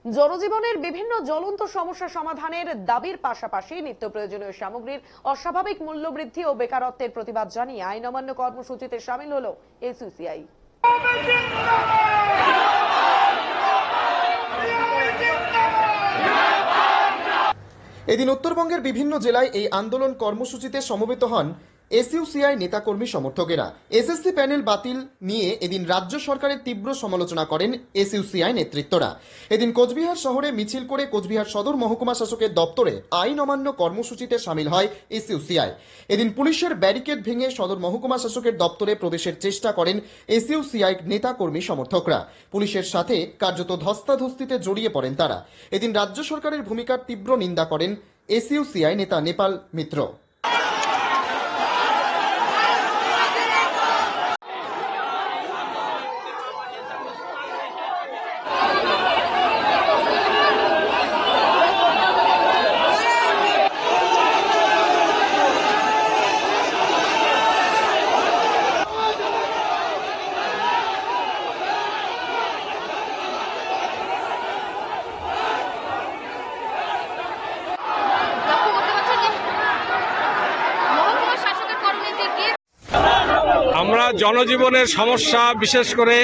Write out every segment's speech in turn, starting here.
জনজীবনের বিভিন্ন জ্বলন্ত সমস্যা সমাধানের দাবির পাশাপাশি নিত্য প্রয়োজনীয় সামগ্রীর অস্বাভাবিক মূল্যবৃদ্ধি ও বেকারত্বের প্রতিবাদ জানিয়ে আইন অমান্য কর্মসূচিতে শামিল হলো এসইউসিআই। এদিন উত্তরবঙ্গের বিভিন্ন জেলায় এই আন্দোলন কর্মসূচিতে সমবেত হন এসইউসিআই নেতাকর্মী সমর্থকেরা। এসএসসি প্যানেল বাতিল নিয়ে এদিন রাজ্য সরকারের তীব্র সমালোচনা করেন এসইউসিআই নেতৃত্বরা। এদিন কোচবিহার শহরে মিছিল করে কোচবিহার সদর মহকুমা শাসকের দপ্তরে আইন অমান্য কর্মসূচিতে শামিল হয় এসইউসিআই। এদিন পুলিশের ব্যারিকেড ভেঙে সদর মহকুমা শাসকের দপ্তরে প্রবেশের চেষ্টা করেন এসইউসিআই নেতাকর্মী সমর্থকরা। পুলিশের সাথে কার্যত ধস্তাধস্তিতে জড়িয়ে পড়েন তারা। এদিন রাজ্য সরকারের ভূমিকার তীব্র নিন্দা করেন এসইউসিআই নেতা নেপাল মিত্র। আমরা জনজীবনের সমস্যা বিশেষ করে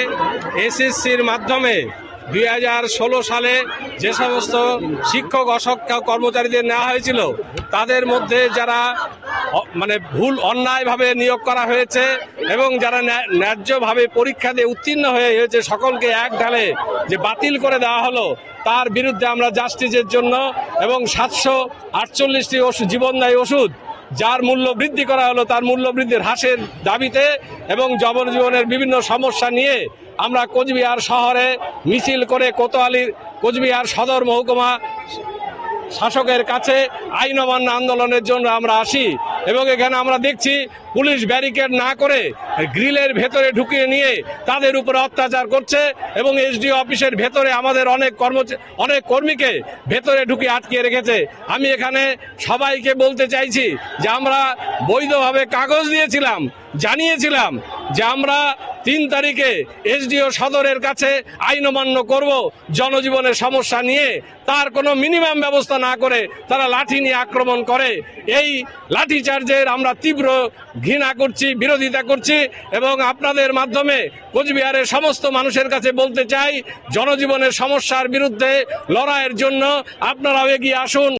এসএসসির মাধ্যমে 2016 সালে যে সমস্ত শিক্ষক অশিক্ষক কর্মচারীদের নেওয়া হয়েছিল তাদের মধ্যে যারা ভুল অন্যায়ভাবে নিয়োগ করা হয়েছে এবং যারা ন্যায্যভাবে পরীক্ষা দিয়ে উত্তীর্ণ হয়েছে সকলকে এক ঢালে যে বাতিল করে দেওয়া হলো, তার বিরুদ্ধে আমরা জাস্টিসের জন্য এবং 748টি জীবনদায়ী ওষুধ যার মূল্য বৃদ্ধি করা হলো তার মূল্য বৃদ্ধির হ্রাসের দাবিতে এবং জনজীবনের বিভিন্ন সমস্যা নিয়ে আমরা কোচবিহার শহরে মিছিল করে কোতোয়ালির কোচবিহার সদর মহকুমা শাসকের কাছে আইন অমান্য আন্দোলনের জন্য আমরা আসি এবং এখানে আমরা দেখছি পুলিশ ব্যারিকেড না করে গ্রিলের ভেতরে ঢুকিয়ে নিয়ে তাদের উপরে অত্যাচার করছে এবং এসডিও অফিসের ভেতরে আমাদের অনেক কর্মীকে ভেতরে ঢুকিয়ে আটকিয়ে রেখেছে। আমি এখানে সবাইকে বলতে চাইছি যে আমরা বৈধভাবে কাগজ দিয়েছিলাম, জানিয়েছিলাম যে আমরা 3 তারিখে এসডিও সদরের কাছে আইন অমান্য করব জনজীবনের সমস্যা নিয়ে। তার কোনো মিনিমাম ব্যবস্থা না করে তারা লাঠি নিয়ে আক্রমণ করে। এই লাঠিচার্জের আমরা তীব্র ঘৃণা করছি, বিরোধিতা করছি এবং আপনাদের মাধ্যমে কোচবিহারের সমস্ত মানুষের কাছে বলতে চাই জনজীবনের সমস্যার বিরুদ্ধে লড়াইয়ের জন্য আপনারাও এগিয়ে আসুন।